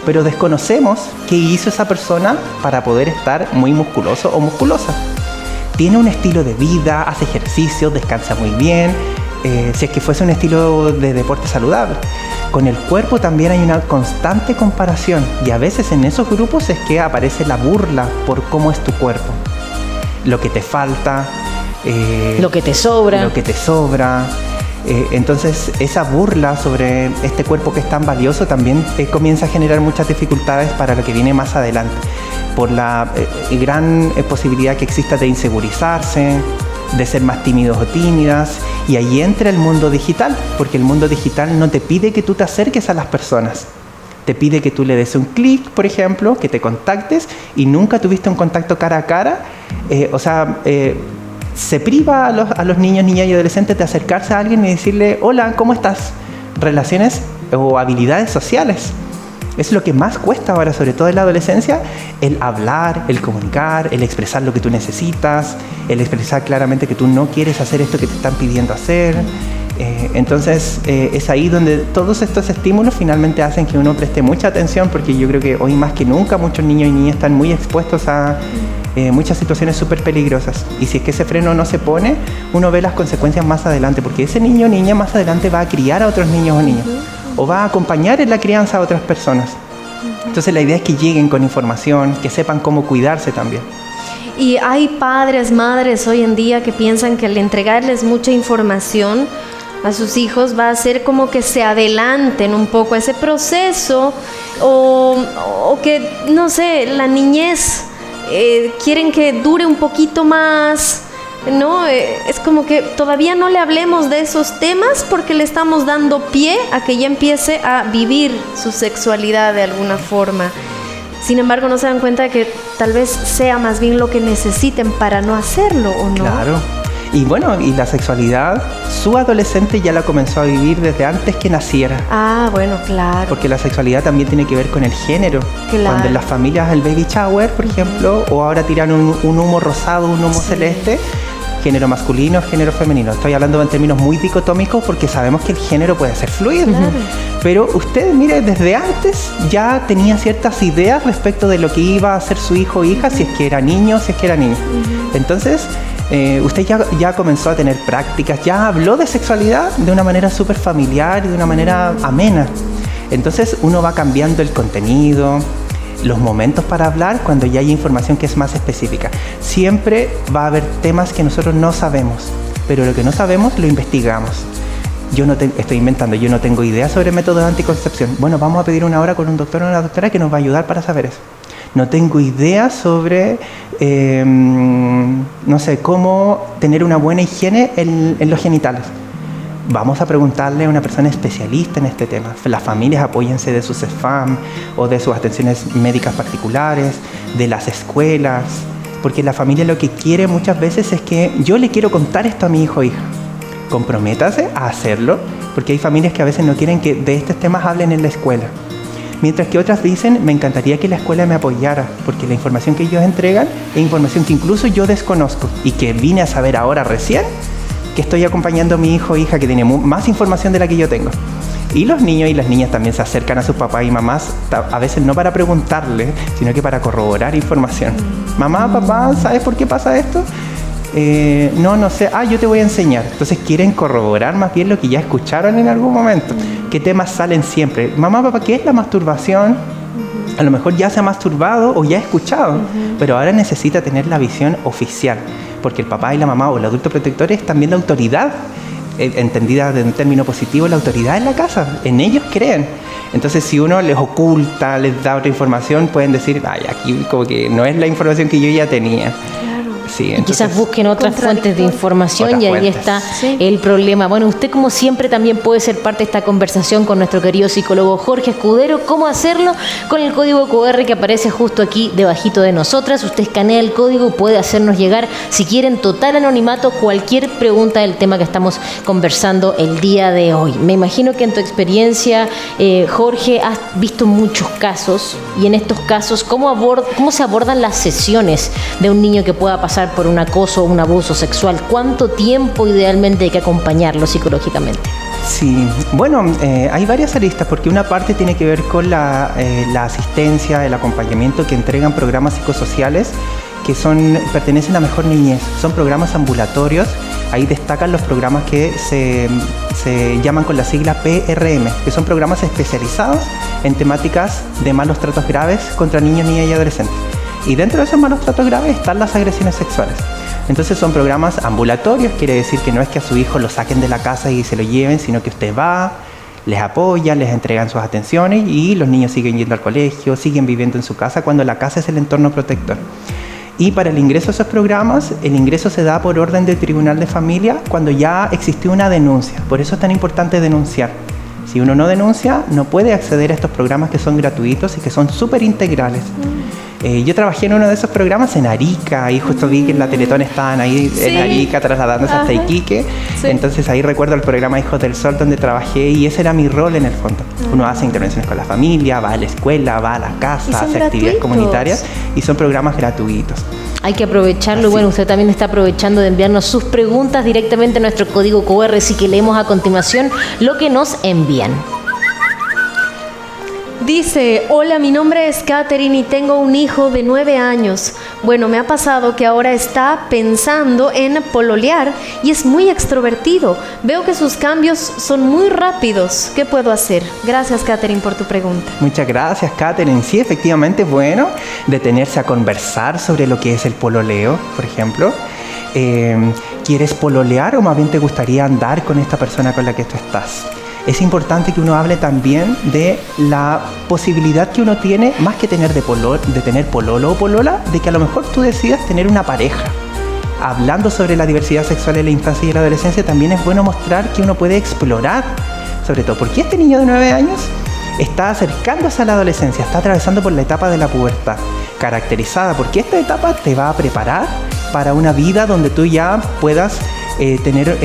Pero desconocemos qué hizo esa persona para poder estar muy musculoso o musculosa. Tiene un estilo de vida, hace ejercicio, descansa muy bien, si es que fuese un estilo de deporte saludable. Con el cuerpo también hay una constante comparación y a veces en esos grupos es que aparece la burla por cómo es tu cuerpo. Lo que te falta, lo que te sobra. Entonces esa burla sobre este cuerpo que es tan valioso también comienza a generar muchas dificultades para lo que viene más adelante, por la gran posibilidad que exista de insegurizarse, de ser más tímidos o tímidas, y ahí entra el mundo digital, porque el mundo digital no te pide que tú te acerques a las personas, te pide que tú le des un clic, por ejemplo, que te contactes, y nunca tuviste un contacto cara a cara, se priva a los niños, niñas y adolescentes de acercarse a alguien y decirle, hola, ¿cómo estás? Relaciones o habilidades sociales. Es lo que más cuesta ahora, sobre todo en la adolescencia, el hablar, el comunicar, el expresar lo que tú necesitas, el expresar claramente que tú no quieres hacer esto que te están pidiendo hacer. Entonces es ahí donde todos estos estímulos finalmente hacen que uno preste mucha atención, porque yo creo que hoy más que nunca muchos niños y niñas están muy expuestos a muchas situaciones súper peligrosas, y si es que ese freno no se pone, uno ve las consecuencias más adelante, porque ese niño o niña más adelante va a criar a otros niños o niñas, o va a acompañar en la crianza a otras personas. Entonces la idea es que lleguen con información, que sepan cómo cuidarse también. Y hay padres, madres hoy en día que piensan que al entregarles mucha información a sus hijos va a hacer como que se adelanten un poco a ese proceso o que, no sé, la niñez quieren que dure un poquito más, ¿no? Es como que todavía no le hablemos de esos temas porque le estamos dando pie a que ya empiece a vivir su sexualidad de alguna forma. Sin embargo, no se dan cuenta de que tal vez sea más bien lo que necesiten para no hacerlo, ¿o no? Claro. Y bueno, y la sexualidad, su adolescente ya la comenzó a vivir desde antes que naciera. Ah, bueno, claro. Porque la sexualidad también tiene que ver con el género. Claro. Cuando en las familias el baby shower, por ejemplo, o ahora tiran un humo rosado, un humo celeste, género masculino, género femenino. Estoy hablando en términos muy dicotómicos porque sabemos que el género puede ser fluido. Claro. Pero usted, mire, desde antes ya tenía ciertas ideas respecto de lo que iba a hacer su hijo o hija, si es que era niño, si es que era niña. Entonces, usted ya comenzó a tener prácticas, ya habló de sexualidad de una manera súper familiar y de una manera amena. Entonces, uno va cambiando el contenido, los momentos para hablar cuando ya hay información que es más específica. Siempre va a haber temas que nosotros no sabemos, pero lo que no sabemos lo investigamos. Yo no estoy inventando, yo no tengo idea sobre métodos de anticoncepción. Bueno, vamos a pedir una hora con un doctor o una doctora que nos va a ayudar para saber eso. No tengo idea sobre, no sé, cómo tener una buena higiene en los genitales. Vamos a preguntarle a una persona especialista en este tema. Las familias apóyense de sus SFAM o de sus atenciones médicas particulares, de las escuelas, porque la familia lo que quiere muchas veces es que yo le quiero contar esto a mi hijo o hija. Comprométase a hacerlo, porque hay familias que a veces no quieren que de estos temas hablen en la escuela. Mientras que otras dicen, me encantaría que la escuela me apoyara, porque la información que ellos entregan es información que incluso yo desconozco y que vine a saber ahora recién, que estoy acompañando a mi hijo o hija que tiene más información de la que yo tengo. Y los niños y las niñas también se acercan a sus papás y mamás, a veces no para preguntarle, sino que para corroborar información. Mamá, papá, ¿sabes por qué pasa esto? No sé, yo te voy a enseñar. Entonces quieren corroborar más bien lo que ya escucharon en algún momento. ¿Qué temas salen siempre? Mamá, papá, ¿qué es la masturbación? A lo mejor ya se ha masturbado o ya ha escuchado, pero ahora necesita tener la visión oficial, porque el papá y la mamá o el adulto protector es también la autoridad, entendida de un término positivo, la autoridad en la casa, en ellos creen. Entonces si uno les oculta, les da otra información, pueden decir, aquí como que no es la información que yo ya tenía. Sí, entonces, quizás busquen otras fuentes de información y ahí está el problema. Bueno, usted como siempre también puede ser parte de esta conversación con nuestro querido psicólogo Jorge Escudero. ¿Cómo hacerlo? Con el código QR que aparece justo aquí debajito de nosotras. Usted escanea el código, puede hacernos llegar, si quieren, total anonimato, cualquier pregunta del tema que estamos conversando el día de hoy. Me imagino que en tu experiencia, Jorge, has visto muchos casos y en estos casos, ¿cómo se abordan las sesiones de un niño que pueda pasar por un acoso o un abuso sexual? ¿Cuánto tiempo idealmente hay que acompañarlo psicológicamente? Sí, bueno, hay varias aristas porque una parte tiene que ver con la asistencia, el acompañamiento que entregan programas psicosociales que pertenecen a Mejor Niñez. Son programas ambulatorios, ahí destacan los programas que se llaman con la sigla PRM, que son programas especializados en temáticas de malos tratos graves contra niños, niñas y adolescentes. Y dentro de esos malos tratos graves están las agresiones sexuales. Entonces son programas ambulatorios, quiere decir que no es que a su hijo lo saquen de la casa y se lo lleven, sino que usted va, les apoya, les entregan sus atenciones y los niños siguen yendo al colegio, siguen viviendo en su casa cuando la casa es el entorno protector. Y para el ingreso a esos programas, el ingreso se da por orden del Tribunal de Familia cuando ya existió una denuncia. Por eso es tan importante denunciar. Si uno no denuncia, no puede acceder a estos programas que son gratuitos y que son súper integrales. Yo trabajé en uno de esos programas en Arica, y justo vi que en la Teletón estaban ahí en Arica trasladándose hasta Iquique. Sí. Entonces ahí recuerdo el programa Hijos del Sol donde trabajé y ese era mi rol en el fondo. Uno hace intervenciones con la familia, va a la escuela, va a la casa, hace actividades comunitarias y son programas gratuitos. Hay que aprovecharlo. Bueno, usted también está aprovechando de enviarnos sus preguntas directamente a nuestro código QR, así que leemos a continuación lo que nos envían. Dice, hola, mi nombre es Katherine y tengo un hijo de 9 años. Bueno, me ha pasado que ahora está pensando en pololear y es muy extrovertido. Veo que sus cambios son muy rápidos. ¿Qué puedo hacer? Gracias, Katherine, por tu pregunta. Muchas gracias, Katherine. Sí, efectivamente es bueno detenerse a conversar sobre lo que es el pololeo, por ejemplo. ¿Quieres pololear o más bien te gustaría andar con esta persona con la que tú estás? Es importante que uno hable también de la posibilidad que uno tiene, más que tener de tener pololo o polola, de que a lo mejor tú decidas tener una pareja. Hablando sobre la diversidad sexual en la infancia y la adolescencia, también es bueno mostrar que uno puede explorar, sobre todo, porque este niño de 9 años está acercándose a la adolescencia, está atravesando por la etapa de la pubertad, caracterizada porque esta etapa te va a preparar para una vida donde tú ya puedas tener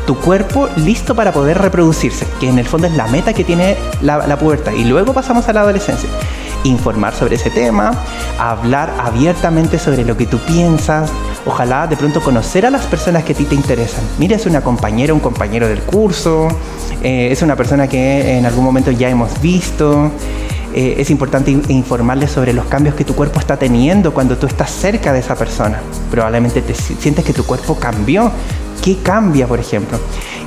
tu cuerpo listo para poder reproducirse, que en el fondo es la meta que tiene la pubertad. Y luego pasamos a la adolescencia. Informar sobre ese tema, hablar abiertamente sobre lo que tú piensas, ojalá de pronto conocer a las personas que a ti te interesan. Mira, es una compañera, un compañero del curso, es una persona que en algún momento ya hemos visto. Es importante informarles sobre los cambios que tu cuerpo está teniendo cuando tú estás cerca de esa persona. Probablemente te sientes que tu cuerpo cambió. ¿Qué cambia, por ejemplo?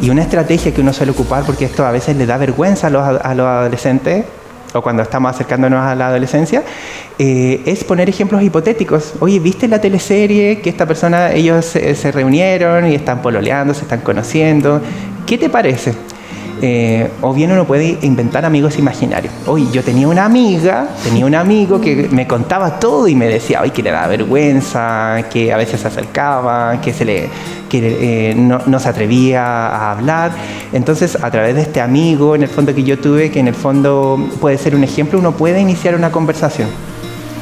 Y una estrategia que uno suele ocupar, porque esto a veces le da vergüenza a los adolescentes, o cuando estamos acercándonos a la adolescencia, es poner ejemplos hipotéticos. Oye, ¿viste la teleserie que esta persona, ellos se reunieron y están pololeando, se están conociendo? ¿Qué te parece? O bien uno puede inventar amigos imaginarios. Oye, yo tenía una amiga, tenía un amigo que me contaba todo y me decía, ay, que le daba vergüenza, que a veces se acercaba, que no se atrevía a hablar. Entonces, a través de este amigo, en el fondo que yo tuve, que en el fondo puede ser un ejemplo, uno puede iniciar una conversación.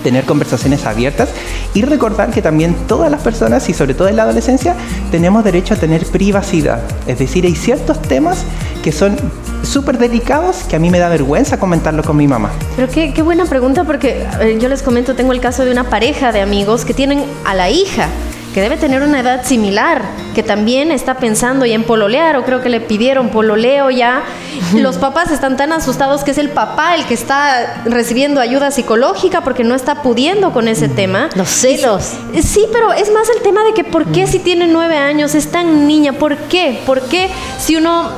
Tener conversaciones abiertas y recordar que también todas las personas, y sobre todo en la adolescencia, tenemos derecho a tener privacidad. Es decir, hay ciertos temas que son súper delicados que a mí me da vergüenza comentarlo con mi mamá. Pero qué buena pregunta, porque yo les comento, tengo el caso de una pareja de amigos que tienen a la hija, que debe tener una edad similar, que también está pensando ya en pololear, o creo que le pidieron pololeo ya. Los papás están tan asustados que es el papá el que está recibiendo ayuda psicológica porque no está pudiendo con ese tema. Los celos. Sí, pero es más el tema de que ¿por qué si tiene 9 años es tan niña? ¿Por qué? ¿Por qué si uno,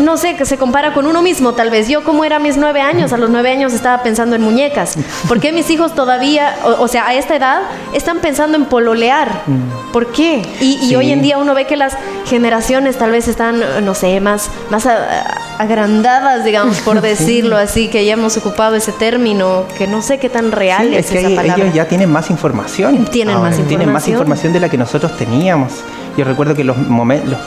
no sé, que se compara con uno mismo tal vez? Yo, como era a mis 9 años, a los 9 años estaba pensando en muñecas. ¿Por qué mis hijos todavía, o sea, a esta edad, están pensando en pololear? ¿Por qué? Y Sí. hoy en día uno ve que las generaciones tal vez están, no sé, más agrandadas, digamos, por decirlo así, que ya hemos ocupado ese término, que no sé qué tan real Sí, es que esa palabra. ellos ya tienen más información. Tienen ahora. más Tienen más información. información de la que nosotros teníamos. Yo recuerdo que las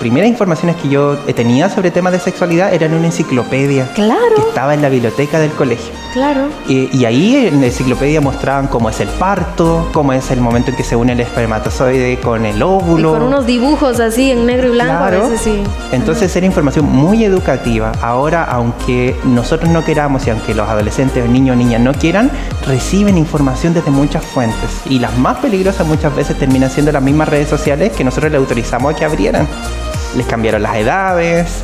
primeras informaciones que yo tenía sobre temas de sexualidad eran en una enciclopedia. Claro. Que estaba en la biblioteca del colegio. Claro. Y ahí en la enciclopedia mostraban cómo es el parto, cómo es el momento en que se une el espermatozoide con el Y óvulo. con unos dibujos así en negro y blanco, Claro. a veces sí. Entonces era información muy educativa. Ahora, aunque nosotros no queramos y aunque los adolescentes, niños o niñas no quieran, reciben información desde muchas fuentes. Y las más peligrosas muchas veces terminan siendo las mismas redes sociales que nosotros les autorizamos a que abrieran. Les cambiaron las edades.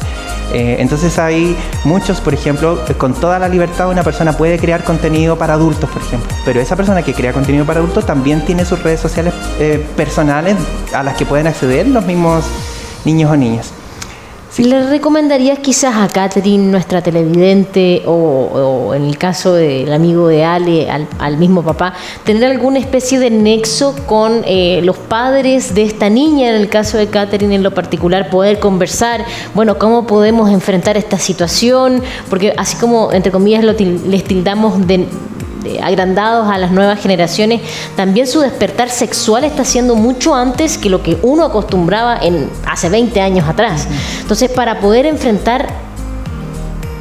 Entonces hay muchos, por ejemplo, con toda la libertad una persona puede crear contenido para adultos, por ejemplo. Pero esa persona que crea contenido para adultos también tiene sus redes sociales personales a las que pueden acceder los mismos niños o niñas. Sí. ¿Le recomendarías quizás a Katherine, nuestra televidente, o en el caso del amigo de Ale, al mismo papá, tener alguna especie de nexo con los padres de esta niña, en el caso de Katherine en lo particular, poder conversar, bueno, cómo podemos enfrentar esta situación? Porque así como, entre comillas, les tildamos de agrandados a las nuevas generaciones, también su despertar sexual está siendo mucho antes que lo que uno acostumbraba hace 20 años atrás. Entonces, para poder enfrentar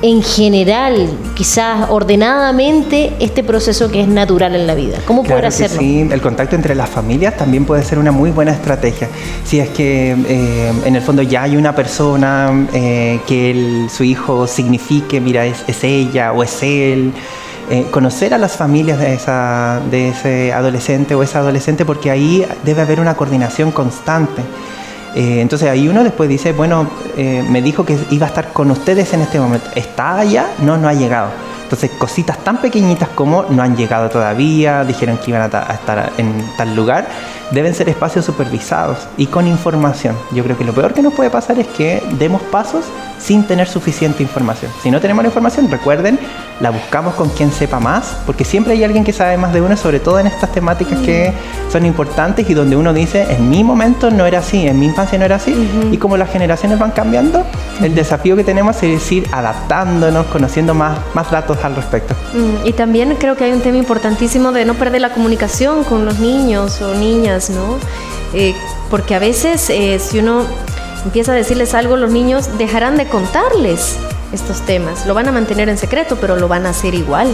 en general, quizás ordenadamente, este proceso que es natural en la vida, ¿cómo poder Claro que hacerlo? sí, el contacto entre las familias también puede ser una muy buena estrategia. Si es que en el fondo ya hay una persona que su hijo signifique, mira, es ella o es él. Conocer a las familias de ese adolescente o esa adolescente, porque ahí debe haber una coordinación constante. Entonces ahí uno después dice, bueno, me dijo que iba a estar con ustedes en este momento. ¿Está allá? No ha llegado. Entonces, cositas tan pequeñitas como no han llegado todavía, dijeron que iban a estar en tal lugar, deben ser espacios supervisados y con información. Yo creo que lo peor que nos puede pasar es que demos pasos sin tener suficiente información. Si no tenemos la información, recuerden, la buscamos con quien sepa más, porque siempre hay alguien que sabe más de uno, sobre todo en estas temáticas que son importantes y donde uno dice, en mi momento no era así, en mi infancia no era así, y como las generaciones van cambiando, el desafío que tenemos es ir adaptándonos, conociendo más datos al respecto. Y también creo que hay un tema importantísimo de no perder la comunicación con los niños o niñas, ¿no? Porque a veces si uno empieza a decirles algo, los niños dejarán de contarles estos temas. Lo van a mantener en secreto, pero lo van a hacer igual.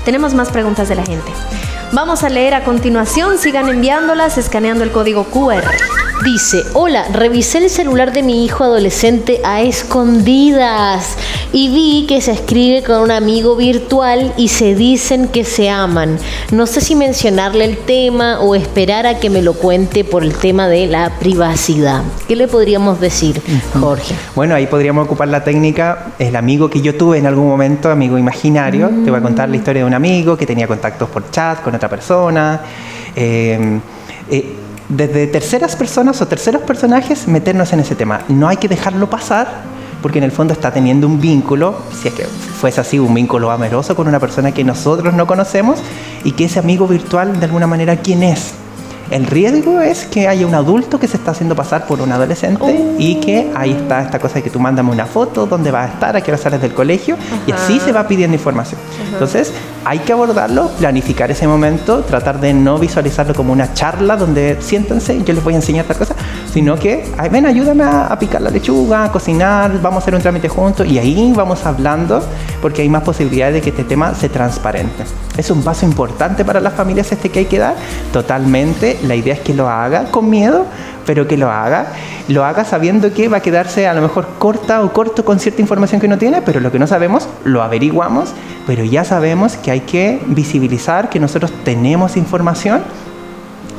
Tenemos más preguntas de la gente. Vamos a leer a continuación. Sigan enviándolas, escaneando el código QR. Dice, hola, revisé el celular de mi hijo adolescente a escondidas y vi que se escribe con un amigo virtual y se dicen que se aman. No sé si mencionarle el tema o esperar a que me lo cuente por el tema de la privacidad. ¿Qué le podríamos decir, Jorge? Bueno, ahí podríamos ocupar la técnica, el amigo que yo tuve en algún momento, amigo imaginario. Te voy a contar la historia de un amigo que tenía contactos por chat con otra persona. Desde terceras personas o terceros personajes meternos en ese tema. No hay que dejarlo pasar porque en el fondo está teniendo un vínculo, si es que fuese así, un vínculo amoroso con una persona que nosotros no conocemos y que ese amigo virtual de alguna manera, ¿quién es? El riesgo es que haya un adulto que se está haciendo pasar por un adolescente y que ahí está esta cosa de que tú mándame una foto, dónde vas a estar, a qué hora sales del colegio y así se va pidiendo información. Entonces hay que abordarlo, planificar ese momento, tratar de no visualizarlo como una charla donde siéntense, yo les voy a enseñar esta cosa, sino que, ven, ayúdame a picar la lechuga, a cocinar, vamos a hacer un trámite juntos y ahí vamos hablando porque hay más posibilidades de que este tema se transparente. Es un paso importante para las familias que hay que dar, totalmente. La idea es que lo haga con miedo, pero que lo haga sabiendo que va a quedarse a lo mejor corto con cierta información que no tiene, pero lo que no sabemos lo averiguamos, pero ya sabemos que hay que visibilizar que nosotros tenemos información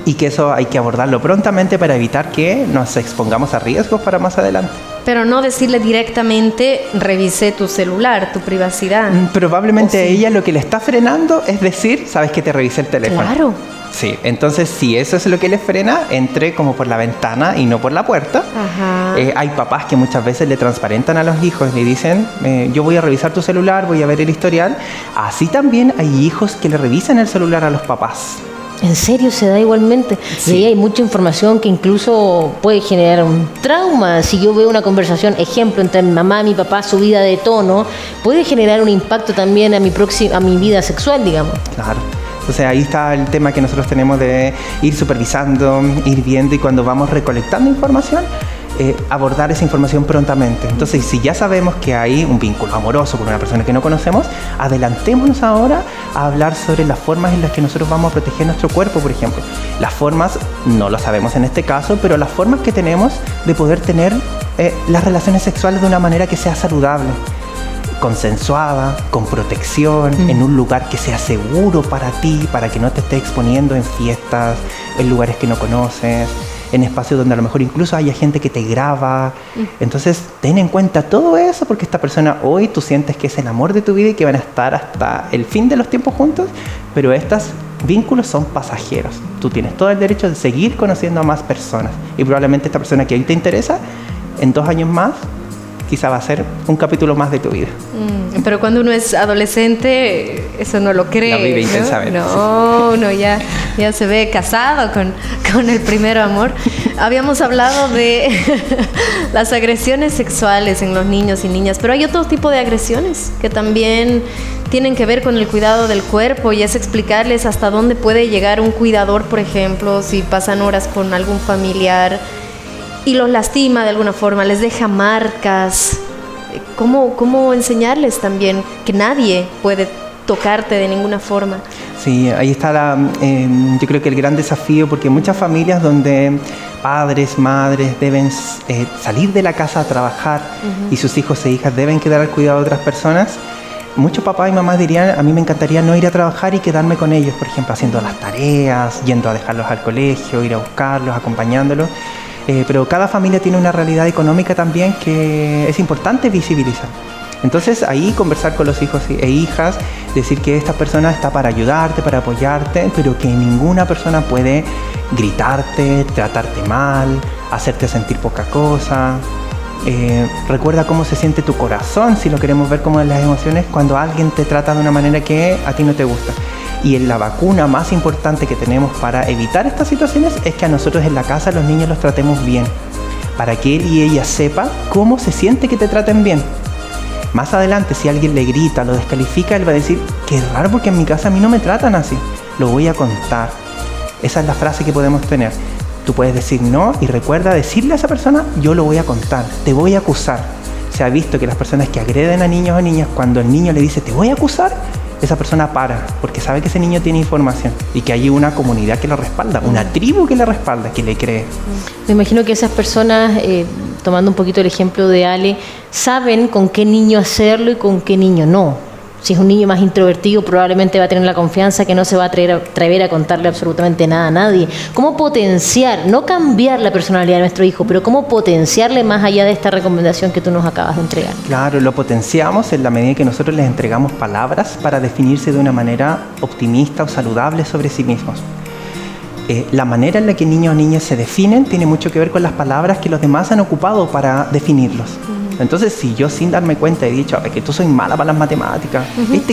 y que eso hay que abordarlo prontamente para evitar que nos expongamos a riesgos para más adelante. Pero no decirle directamente, revisé tu celular, tu privacidad. Probablemente a ella lo que le está frenando es decir, sabes que te revisé el teléfono. Claro. Sí, entonces si eso es lo que le frena, entre como por la ventana y no por la puerta. Hay papás que muchas veces le transparentan a los hijos, le dicen, yo voy a revisar tu celular, voy a ver el historial. Así también hay hijos que le revisan el celular a los papás. ¿En serio se da igualmente? Sí. Y hay mucha información que incluso puede generar un trauma. Si yo veo una conversación, ejemplo, entre mi mamá y mi papá subida de tono, puede generar un impacto también a mi vida sexual, digamos. Claro. Entonces ahí está el tema que nosotros tenemos de ir supervisando, ir viendo y cuando vamos recolectando información, abordar esa información prontamente. Entonces, si ya sabemos que hay un vínculo amoroso con una persona que no conocemos, adelantémonos ahora a hablar sobre las formas en las que nosotros vamos a proteger nuestro cuerpo, por ejemplo. Las formas, no lo sabemos en este caso, pero las formas que tenemos de poder tener las relaciones sexuales de una manera que sea saludable, consensuada, con protección, en un lugar que sea seguro para ti, para que no te estés exponiendo en fiestas, en lugares que no conoces, en espacios donde a lo mejor incluso haya gente que te graba. Entonces, ten en cuenta todo eso porque esta persona hoy tú sientes que es el amor de tu vida y que van a estar hasta el fin de los tiempos juntos, pero estos vínculos son pasajeros. Tú tienes todo el derecho de seguir conociendo a más personas y probablemente esta persona que hoy te interesa, en 2 años más, quizá va a ser un capítulo más de tu vida. Pero cuando uno es adolescente, eso no lo cree. Lo vive intensamente. No, ya se ve casado con el primer amor. Habíamos hablado de las agresiones sexuales en los niños y niñas, pero hay otro tipo de agresiones que también tienen que ver con el cuidado del cuerpo y es explicarles hasta dónde puede llegar un cuidador, por ejemplo, si pasan horas con algún familiar y los lastima de alguna forma, les deja marcas. ¿Cómo enseñarles también que nadie puede tocarte de ninguna forma? Sí, ahí está yo creo que el gran desafío, porque muchas familias donde padres, madres deben salir de la casa a trabajar y sus hijos e hijas deben quedar al cuidado de otras personas, muchos papás y mamás dirían, a mí me encantaría no ir a trabajar y quedarme con ellos, por ejemplo, haciendo las tareas, yendo a dejarlos al colegio, ir a buscarlos, acompañándolos. Pero cada familia tiene una realidad económica también que es importante visibilizar. Entonces ahí conversar con los hijos e hijas, decir que esta persona está para ayudarte, para apoyarte, pero que ninguna persona puede gritarte, tratarte mal, hacerte sentir poca cosa. Recuerda cómo se siente tu corazón, si lo queremos ver como en las emociones, cuando alguien te trata de una manera que a ti no te gusta. Y en la vacuna más importante que tenemos para evitar estas situaciones es que a nosotros en la casa los niños los tratemos bien, para que él y ella sepa cómo se siente que te traten bien. Más adelante, si alguien le grita, lo descalifica, él va a decir, qué raro porque en mi casa a mí no me tratan así, lo voy a contar. Esa es la frase que podemos tener. Tú puedes decir no y recuerda decirle a esa persona, yo lo voy a contar, te voy a acusar. Se ha visto que las personas que agreden a niños o niñas, cuando el niño le dice, te voy a acusar, esa persona para, porque sabe que ese niño tiene información y que hay una comunidad que lo respalda, una tribu que le respalda, que le cree. Me imagino que esas personas, tomando un poquito el ejemplo de Ale, saben con qué niño hacerlo y con qué niño no. Si es un niño más introvertido, probablemente va a tener la confianza que no se va a atrever a contarle absolutamente nada a nadie. ¿Cómo potenciar, no cambiar la personalidad de nuestro hijo, pero cómo potenciarle más allá de esta recomendación que tú nos acabas de entregar? Claro, lo potenciamos en la medida que nosotros les entregamos palabras para definirse de una manera optimista o saludable sobre sí mismos. La manera en la que niños o niñas se definen tiene mucho que ver con las palabras que los demás han ocupado para definirlos. Entonces, si yo sin darme cuenta he dicho que tú soy mala para las matemáticas,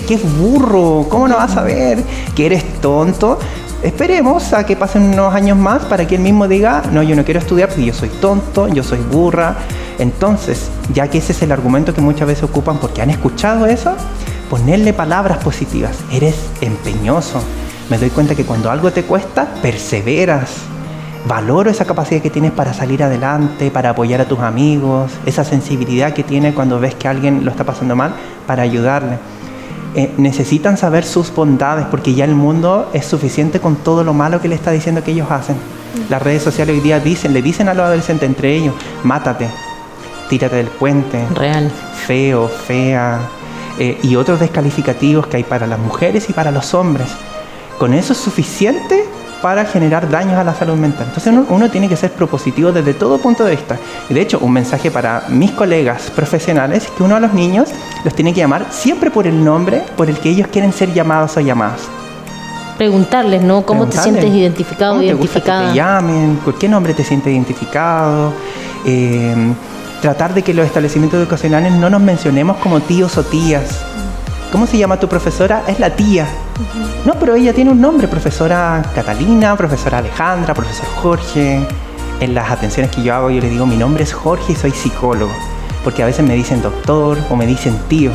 que es burro, ¿cómo no vas a ver? Que eres tonto. Esperemos a que pasen unos años más para que él mismo diga, no, yo no quiero estudiar porque yo soy tonto, yo soy burra. Entonces, ya que ese es el argumento que muchas veces ocupan porque han escuchado eso, ponerle palabras positivas. Eres empeñoso. Me doy cuenta que cuando algo te cuesta, perseveras. Valoro esa capacidad que tienes para salir adelante, para apoyar a tus amigos, esa sensibilidad que tienes cuando ves que alguien lo está pasando mal, para ayudarle. Necesitan saber sus bondades porque ya el mundo es suficiente con todo lo malo que le está diciendo que ellos hacen. Las redes sociales hoy día le dicen a los adolescentes entre ellos, mátate, tírate del puente, real, feo, fea, y otros descalificativos que hay para las mujeres y para los hombres. Con eso es suficiente para generar daños a la salud mental. Entonces uno tiene que ser propositivo desde todo punto de vista. Y de hecho, un mensaje para mis colegas profesionales es que uno a los niños los tiene que llamar siempre por el nombre por el que ellos quieren ser llamados o llamadas. Preguntarles, ¿no? ¿Cómo te sientes identificado o identificada? ¿Cómo te llamen? ¿Por qué nombre te sientes identificado? Tratar de que los establecimientos educacionales no nos mencionemos como tíos o tías. ¿Cómo se llama tu profesora? Es la tía. No, pero ella tiene un nombre, profesora Catalina, profesora Alejandra, profesor Jorge. En las atenciones que yo hago, yo le digo, mi nombre es Jorge y soy psicólogo. Porque a veces me dicen doctor o me dicen tío.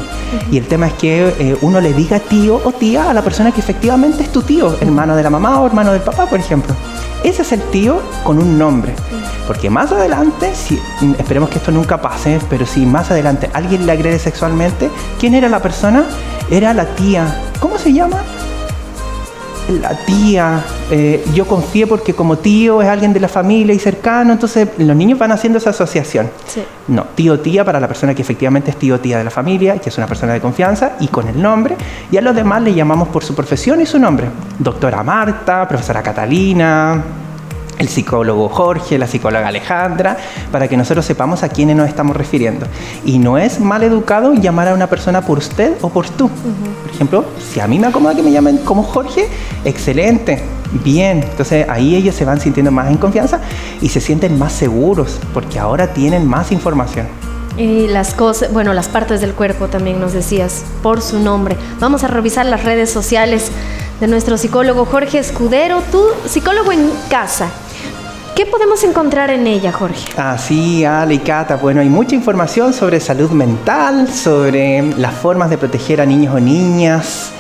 Y el tema es que uno le diga tío o tía a la persona que efectivamente es tu tío, hermano de la mamá o hermano del papá, por ejemplo. Ese es el tío con un nombre. Porque más adelante, esperemos que esto nunca pase, pero si más adelante alguien le agrede sexualmente, ¿quién era la persona? Era la tía. ¿Cómo se llama? La tía. Yo confié porque como tío es alguien de la familia y cercano, entonces los niños van haciendo esa asociación. Sí. No, tío o tía para la persona que efectivamente es tío o tía de la familia, que es una persona de confianza y con el nombre. Y a los demás le llamamos por su profesión y su nombre. Doctora Marta, profesora Catalina, el psicólogo Jorge, la psicóloga Alejandra, para que nosotros sepamos a quiénes nos estamos refiriendo. Y no es mal educado llamar a una persona por usted o por tú. Por ejemplo, si a mí me acomoda que me llamen como Jorge, excelente, bien. Entonces ahí ellos se van sintiendo más en confianza y se sienten más seguros porque ahora tienen más información. Y las cosas, bueno, las partes del cuerpo también nos decías, por su nombre. Vamos a revisar las redes sociales de nuestro psicólogo Jorge Escudero, tú, psicólogo en casa. ¿Qué podemos encontrar en ella, Jorge? Sí, Ale y Cata. Bueno, hay mucha información sobre salud mental, sobre las formas de proteger a niños o niñas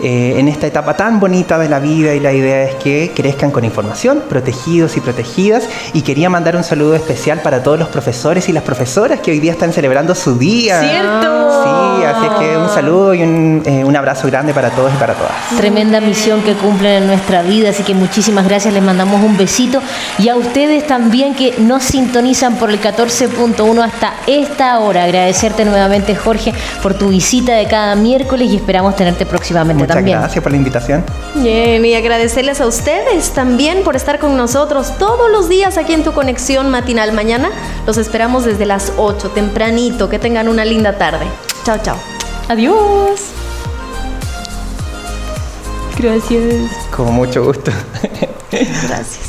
en esta etapa tan bonita de la vida, y la idea es que crezcan con información, protegidos y protegidas. Y quería mandar un saludo especial para todos los profesores y las profesoras que hoy día están celebrando su día. ¡Cierto! Sí, así es que un saludo y un abrazo grande para todos y para todas. Tremenda misión que cumplen en nuestra vida, así que muchísimas gracias, les mandamos un besito. Y a ustedes también que nos sintonizan por el 14.1 hasta esta hora. Agradecerte nuevamente, Jorge, por tu visita de cada miércoles y esperamos tenerte próximamente. Muchas también. gracias por la invitación. Bien, y agradecerles a ustedes también por estar con nosotros todos los días aquí en Tu Conexión Matinal. Mañana los esperamos desde las 8, tempranito. Que tengan una linda tarde. Chao, chao. Adiós. Gracias. Con mucho gusto. Gracias.